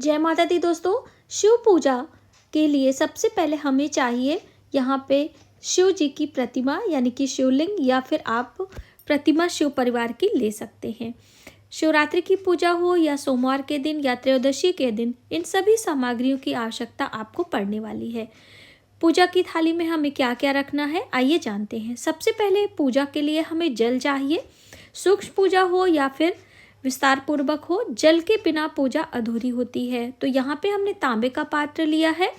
जय माता दी दोस्तों। शिव पूजा के लिए सबसे पहले हमें चाहिए यहाँ पे शिव जी की प्रतिमा यानी कि शिवलिंग, या फिर आप प्रतिमा शिव परिवार की ले सकते हैं। शिवरात्रि की पूजा हो या सोमवार के दिन या त्रयोदशी के दिन, इन सभी सामग्रियों की आवश्यकता आपको पड़ने वाली है। पूजा की थाली में हमें क्या क्या रखना है, आइए जानते हैं। सबसे पहले पूजा के लिए हमें जल चाहिए। सूक्ष्म पूजा हो या फिर विस्तार पूर्वक हो, जल के बिना पूजा अधूरी होती है। तो यहाँ पे हमने तांबे का पात्र लिया है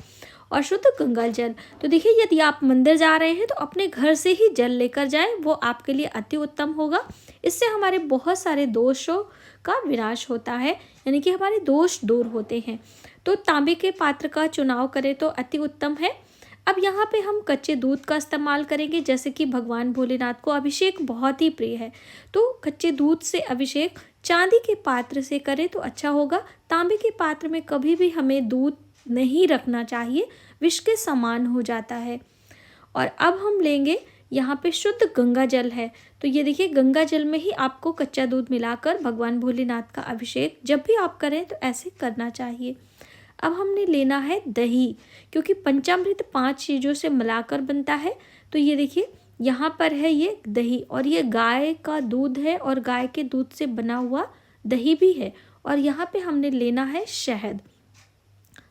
और शुद्ध गंगा जल। तो देखिए, यदि आप मंदिर जा रहे हैं तो अपने घर से ही जल लेकर जाएं, वो आपके लिए अति उत्तम होगा। इससे हमारे बहुत सारे दोषों का विनाश होता है, यानी कि हमारे दोष दूर होते हैं। तो तांबे के पात्र का चुनाव करें तो अति उत्तम है। अब यहाँ पे हम कच्चे दूध का इस्तेमाल करेंगे, जैसे कि भगवान भोलेनाथ को अभिषेक बहुत ही प्रिय है। तो कच्चे दूध से अभिषेक चांदी के पात्र से करें तो अच्छा होगा। तांबे के पात्र में कभी भी हमें दूध नहीं रखना चाहिए, विष के समान हो जाता है। और अब हम लेंगे यहाँ पे शुद्ध गंगा जल है। तो ये देखिए, गंगा जल में ही आपको कच्चा दूध मिलाकर भगवान भोलेनाथ का अभिषेक जब भी आप करें तो ऐसे करना चाहिए। अब हमने लेना है दही, क्योंकि पंचामृत 5 चीज़ों से मिलाकर बनता है। तो ये देखिए, यहाँ पर है ये दही, और ये गाय का दूध है और गाय के दूध से बना हुआ दही भी है। और यहाँ पे हमने लेना है शहद।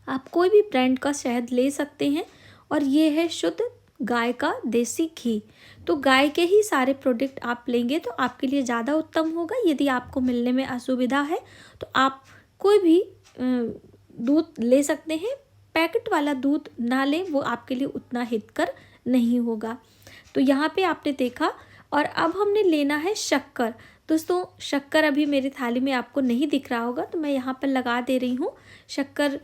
आप कोई भी ब्रांड का शहद ले सकते हैं। और ये है शुद्ध गाय का देसी घी। तो गाय के ही सारे प्रोडक्ट आप लेंगे तो आपके लिए ज़्यादा उत्तम होगा। यदि आपको मिलने में असुविधा है तो आप कोई भी दूध ले सकते हैं। पैकेट वाला दूध ना लें, वो आपके लिए उतना हितकर नहीं होगा। तो यहाँ पे आपने देखा। और अब हमने लेना है शक्कर। दोस्तों, शक्कर अभी मेरी थाली में आपको नहीं दिख रहा होगा, तो मैं यहाँ पर लगा दे रही हूँ। शक्कर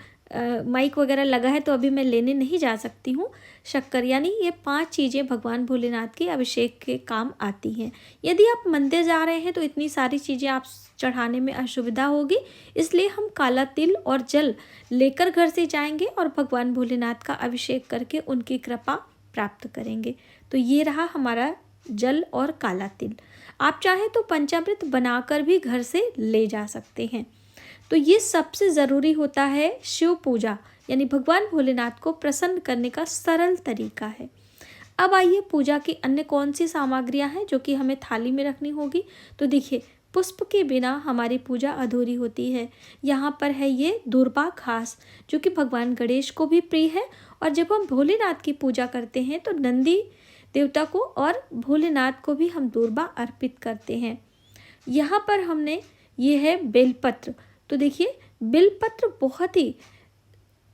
माइक वगैरह लगा है तो अभी मैं लेने नहीं जा सकती हूँ। शक्कर यानी ये 5 चीज़ें भगवान भोलेनाथ के अभिषेक के काम आती हैं। यदि आप मंदिर जा रहे हैं तो इतनी सारी चीज़ें आप चढ़ाने में असुविधा होगी, इसलिए हम काला तिल और जल लेकर घर से जाएंगे और भगवान भोलेनाथ का अभिषेक करके उनकी कृपा प्राप्त करेंगे। तो ये रहा हमारा जल और काला तिल। आप चाहें तो पंचामृत बनाकर भी घर से ले जा सकते हैं। तो ये सबसे ज़रूरी होता है शिव पूजा, यानी भगवान भोलेनाथ को प्रसन्न करने का सरल तरीका है। अब आइए, पूजा की अन्य कौन सी सामग्रियां हैं जो कि हमें थाली में रखनी होगी। तो देखिए, पुष्प के बिना हमारी पूजा अधूरी होती है। यहाँ पर है ये दूर्बा घास, जो कि भगवान गणेश को भी प्रिय है। और जब हम भोलेनाथ की पूजा करते हैं तो नंदी देवता को और भोलेनाथ को भी हम दूर्बा अर्पित करते हैं। यहाँ पर हमने ये है बेलपत्र। तो देखिए, बेलपत्र बहुत ही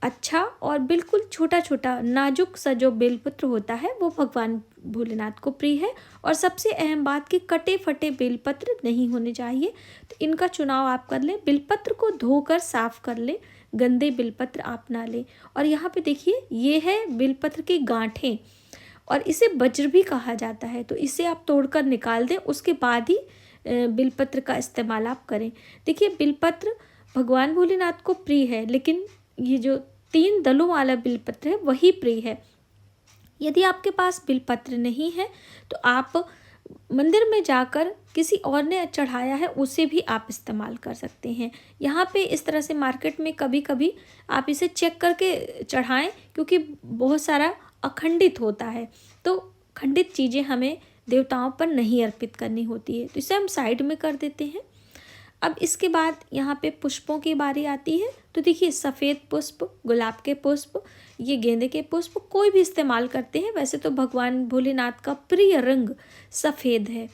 अच्छा और बिल्कुल छोटा छोटा नाजुक सा जो बेलपत्र होता है वो भगवान भोलेनाथ को प्रिय है। और सबसे अहम बात कि कटे फटे बेलपत्र नहीं होने चाहिए, तो इनका चुनाव आप कर लें। बेलपत्र को धोकर साफ कर लें, गंदे बेलपत्र आप ना लें। और यहाँ पे देखिए, ये है बेलपत्र की गांठें, और इसे वज्र भी कहा जाता है। तो इसे आप तोड़कर निकाल दें, उसके बाद ही बेलपत्र का इस्तेमाल आप करें। देखिए, बेलपत्र भगवान भोलेनाथ को प्रिय है, लेकिन ये जो 3 दलों वाला बेलपत्र है वही प्रिय है। यदि आपके पास बेलपत्र नहीं है तो आप मंदिर में जाकर किसी और ने चढ़ाया है उसे भी आप इस्तेमाल कर सकते हैं। यहाँ पे इस तरह से मार्केट में कभी कभी आप इसे चेक करके चढ़ाएं, क्योंकि बहुत सारा अखंडित होता है। तो खंडित चीज़ें हमें देवताओं पर नहीं अर्पित करनी होती है, तो इसे हम साइड में कर देते हैं। अब इसके बाद यहाँ पे पुष्पों की बारी आती है। तो देखिए, सफ़ेद पुष्प, गुलाब के पुष्प, ये गेंदे के पुष्प, कोई भी इस्तेमाल करते हैं। वैसे तो भगवान भोलेनाथ का प्रिय रंग सफ़ेद है।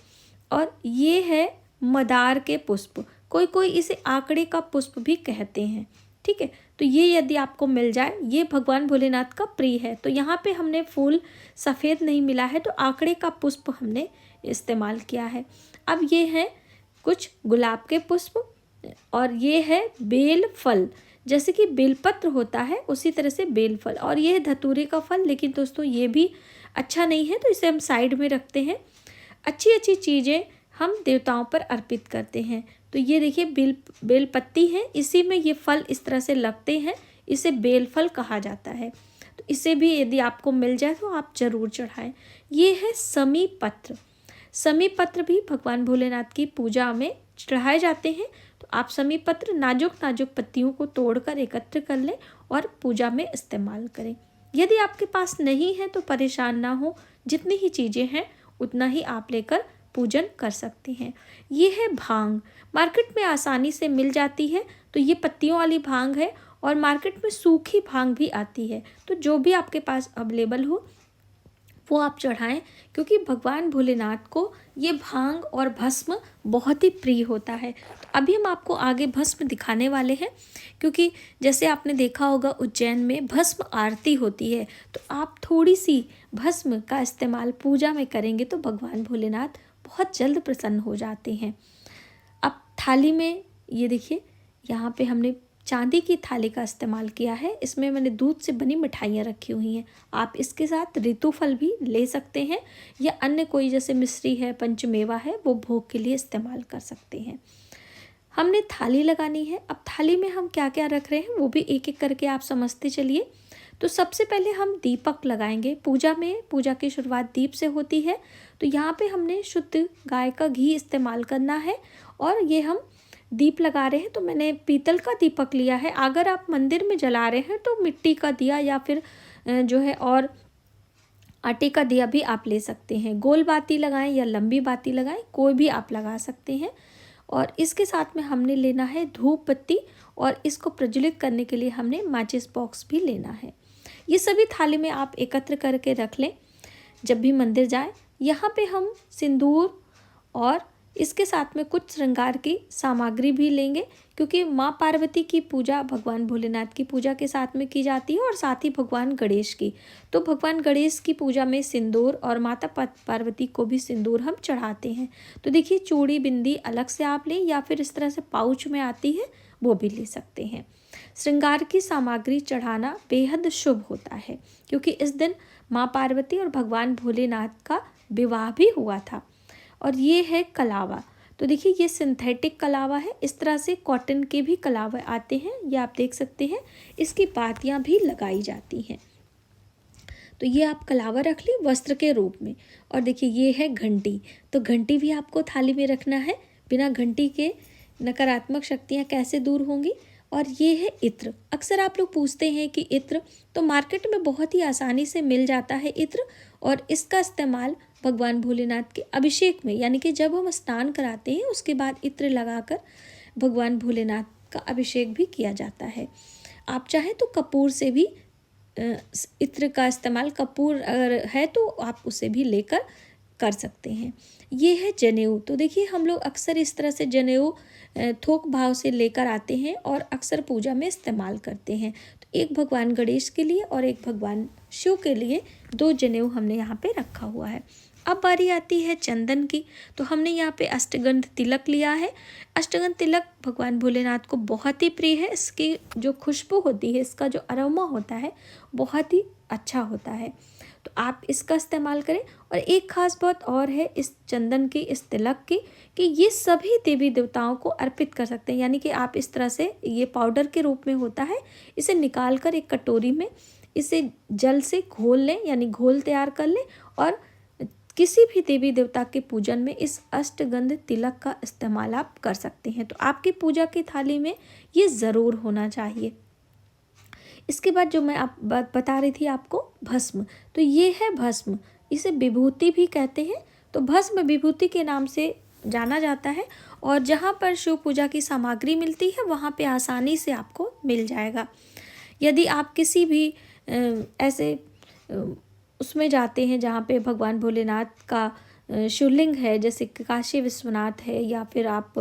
और ये है मदार के पुष्प, कोई कोई इसे आंकड़े का पुष्प भी कहते हैं। ठीक है, तो ये यदि आपको मिल जाए, ये भगवान भोलेनाथ का प्रिय है। तो यहाँ पे हमने फूल सफ़ेद नहीं मिला है तो आंकड़े का पुष्प हमने इस्तेमाल किया है। अब ये है कुछ गुलाब के पुष्प, और ये है बेल फल। जैसे कि बेलपत्र होता है उसी तरह से बेल फल, और ये है धतूरे का फल, लेकिन दोस्तों ये भी अच्छा नहीं है, तो इसे हम साइड में रखते हैं। अच्छी अच्छी चीज़ें हम देवताओं पर अर्पित करते हैं। तो ये देखिए, बेल पत्ती है, इसी में ये फल इस तरह से लगते हैं, इसे बेल फल कहा जाता है। तो इसे भी यदि आपको मिल जाए तो आप ज़रूर चढ़ाएं। ये है समी पत्र। समी पत्र भी भगवान भोलेनाथ की पूजा में चढ़ाए जाते हैं। तो आप समी पत्र नाजुक नाजुक पत्तियों को तोड़कर एकत्र कर लें और पूजा में इस्तेमाल करें। यदि आपके पास नहीं है तो परेशान ना हो, जितनी ही चीज़ें हैं उतना ही आप लेकर पूजन कर सकते हैं। ये है भांग, मार्केट में आसानी से मिल जाती है। तो ये पत्तियों वाली भांग है और मार्केट में सूखी भांग भी आती है। तो जो भी आपके पास अवेलेबल हो वो आप चढ़ाएं, क्योंकि भगवान भोलेनाथ को ये भांग और भस्म बहुत ही प्रिय होता है। तो अभी हम आपको आगे भस्म दिखाने वाले हैं, क्योंकि जैसे आपने देखा होगा उज्जैन में भस्म आरती होती है। तो आप थोड़ी सी भस्म का इस्तेमाल पूजा में करेंगे तो भगवान भोलेनाथ बहुत जल्द प्रसन्न हो जाते हैं। अब थाली में ये देखिए, यहाँ पे हमने चांदी की थाली का इस्तेमाल किया है। इसमें मैंने दूध से बनी मिठाइयाँ रखी हुई हैं। आप इसके साथ ऋतु फल भी ले सकते हैं या अन्य कोई जैसे मिश्री है, पंचमेवा है, वो भोग के लिए इस्तेमाल कर सकते हैं। हमने थाली लगानी है। अब थाली में हम क्या क्या रख रहे हैं वो भी एक एक करके आप समझते चलिए। तो सबसे पहले हम दीपक लगाएंगे। पूजा में पूजा की शुरुआत दीप से होती है। तो यहाँ पे हमने शुद्ध गाय का घी इस्तेमाल करना है और ये हम दीप लगा रहे हैं। तो मैंने पीतल का दीपक लिया है। अगर आप मंदिर में जला रहे हैं तो मिट्टी का दिया या फिर जो है और आटे का दिया भी आप ले सकते हैं। गोल बाती लगाएं या लंबी बाती लगाएं, कोई भी आप लगा सकते हैं। और इसके साथ में हमने लेना है धूप बत्ती और इसको प्रज्वलित करने के लिए हमने माचिस बॉक्स भी लेना है। ये सभी थाली में आप एकत्र करके रख लें जब भी मंदिर जाएं। यहाँ पे हम सिंदूर और इसके साथ में कुछ श्रृंगार की सामग्री भी लेंगे, क्योंकि माँ पार्वती की पूजा भगवान भोलेनाथ की पूजा के साथ में की जाती है और साथ ही भगवान गणेश की। तो भगवान गणेश की पूजा में सिंदूर और माता पार्वती को भी सिंदूर हम चढ़ाते हैं। तो देखिए, चूड़ी बिंदी अलग से आप लें या फिर इस तरह से पाउच में आती है वो भी ले सकते हैं। श्रृंगार की सामग्री चढ़ाना बेहद शुभ होता है, क्योंकि इस दिन माँ पार्वती और भगवान भोलेनाथ का विवाह भी हुआ था। और ये है कलावा। तो देखिए, ये सिंथेटिक कलावा है। इस तरह से कॉटन के भी कलावा आते हैं, ये आप देख सकते हैं। इसकी पातियां भी लगाई जाती हैं। तो ये आप कलावा रख लें वस्त्र के रूप में। और देखिए, ये है घंटी। तो घंटी भी आपको थाली में रखना है। बिना घंटी के नकारात्मक शक्तियाँ कैसे दूर होंगी। और ये है इत्र। अक्सर आप लोग पूछते हैं कि इत्र, तो मार्केट में बहुत ही आसानी से मिल जाता है इत्र। और इसका इस्तेमाल भगवान भोलेनाथ के अभिषेक में, यानी कि जब हम स्नान कराते हैं उसके बाद इत्र लगाकर भगवान भोलेनाथ का अभिषेक भी किया जाता है। आप चाहें तो कपूर से भी इत्र का इस्तेमाल, कपूर अगर है तो आप उसे भी लेकर कर सकते हैं। ये है जनेऊ। तो देखिए, हम लोग अक्सर इस तरह से जनेऊ थोक भाव से लेकर आते हैं और अक्सर पूजा में इस्तेमाल करते हैं। तो एक भगवान गणेश के लिए और एक भगवान शिव के लिए 2 जनेऊ हमने यहाँ पे रखा हुआ है। अब बारी आती है चंदन की। तो हमने यहाँ पे अष्टगंध तिलक लिया है। अष्टगंध तिलक भगवान भोलेनाथ को बहुत ही प्रिय है। इसकी जो खुशबू होती है, इसका जो अरोमा होता है, बहुत ही अच्छा होता है। तो आप इसका इस्तेमाल करें। और एक ख़ास बात और है इस चंदन की, इस तिलक की, कि ये सभी देवी देवताओं को अर्पित कर सकते हैं। यानी कि आप इस तरह से, ये पाउडर के रूप में होता है, इसे निकाल कर एक कटोरी में इसे जल से घोल लें, यानी घोल तैयार कर लें और किसी भी देवी देवता के पूजन में इस अष्टगंध तिलक का इस्तेमाल आप कर सकते हैं। तो आपकी पूजा की थाली में ये ज़रूर होना चाहिए। इसके बाद जो मैं आप बात बता रही थी आपको, भस्म। तो ये है भस्म, इसे विभूति भी कहते हैं। तो भस्म विभूति के नाम से जाना जाता है और जहाँ पर शिव पूजा की सामग्री मिलती है वहाँ पे आसानी से आपको मिल जाएगा। यदि आप किसी भी ऐसे उसमें जाते हैं जहाँ पे भगवान भोलेनाथ का शिवलिंग है, जैसे काशी विश्वनाथ है या फिर आप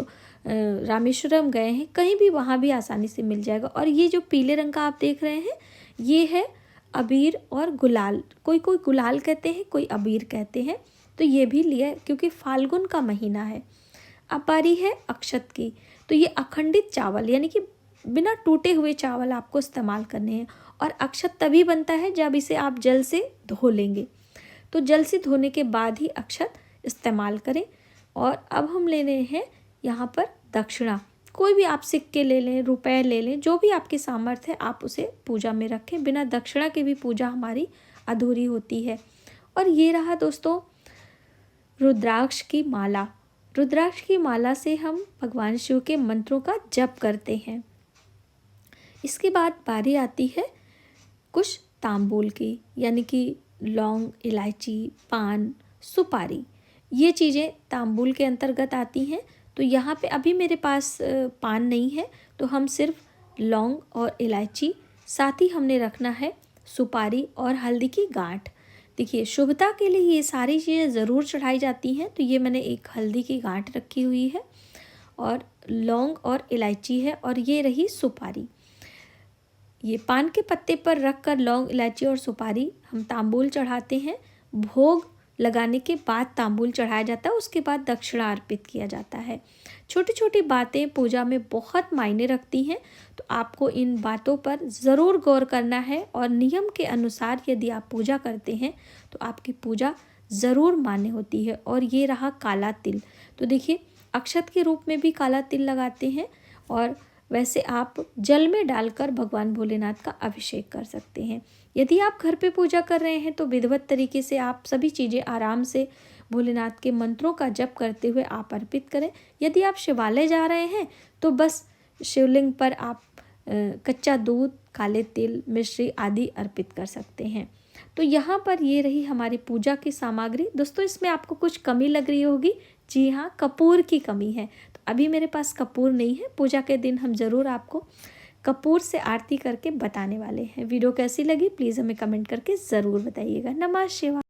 रामेश्वरम गए हैं, कहीं भी वहाँ भी आसानी से मिल जाएगा। और ये जो पीले रंग का आप देख रहे हैं, ये है अबीर और गुलाल। कोई कोई गुलाल कहते हैं, कोई अबीर कहते हैं। तो ये भी लिया क्योंकि फाल्गुन का महीना है। अब बारी है अक्षत की। तो ये अखंडित चावल, यानी कि बिना टूटे हुए चावल आपको इस्तेमाल करने हैं। और अक्षत तभी बनता है जब इसे आप जल से धो लेंगे। तो जल से धोने के बाद ही अक्षत इस्तेमाल करें। और अब हम ले रहे हैं यहाँ पर दक्षिणा। कोई भी आप सिक्के ले लें, रुपए ले लें, जो भी आपके सामर्थ्य है आप उसे पूजा में रखें। बिना दक्षिणा के भी पूजा हमारी अधूरी होती है। और ये रहा दोस्तों रुद्राक्ष की माला। रुद्राक्ष की माला से हम भगवान शिव के मंत्रों का जप करते हैं। इसके बाद बारी आती है कुछ तांबूल की, यानी कि लौंग, इलायची, पान, सुपारी, ये चीज़ें तांबूल के अंतर्गत आती हैं। तो यहाँ पे अभी मेरे पास पान नहीं है, तो हम सिर्फ लौंग और इलायची, साथ ही हमने रखना है सुपारी और हल्दी की गांठ। देखिए, शुभता के लिए ये सारी चीज़ें ज़रूर चढ़ाई जाती हैं। तो ये मैंने एक हल्दी की गांठ रखी हुई है और लौंग और इलायची है, और ये रही सुपारी। ये पान के पत्ते पर रख कर लौंग, इलायची और सुपारी हम तांबूल चढ़ाते हैं। भोग लगाने के बाद तांबूल चढ़ाया जाता है, उसके बाद दक्षिणा अर्पित किया जाता है। छोटी छोटी बातें पूजा में बहुत मायने रखती हैं, तो आपको इन बातों पर ज़रूर गौर करना है, और नियम के अनुसार यदि आप पूजा करते हैं तो आपकी पूजा ज़रूर मान्य होती है। और ये रहा काला तिल। तो देखिए, अक्षत के रूप में भी काला तिल लगाते हैं, और वैसे आप जल में डालकर भगवान भोलेनाथ का अभिषेक कर सकते हैं। यदि आप घर पे पूजा कर रहे हैं तो विधिवत तरीके से आप सभी चीज़ें आराम से भोलेनाथ के मंत्रों का जप करते हुए आप अर्पित करें। यदि आप शिवालय जा रहे हैं तो बस शिवलिंग पर आप कच्चा दूध, काले तिल, मिश्री आदि अर्पित कर सकते हैं। तो यहाँ पर ये रही हमारी पूजा की सामग्री। दोस्तों, इसमें आपको कुछ कमी लग रही होगी। जी हाँ, कपूर की कमी है। तो अभी मेरे पास कपूर नहीं है। पूजा के दिन हम ज़रूर आपको कपूर से आरती करके बताने वाले हैं। वीडियो कैसी लगी प्लीज़ हमें कमेंट करके ज़रूर बताइएगा। नमः शिवाय।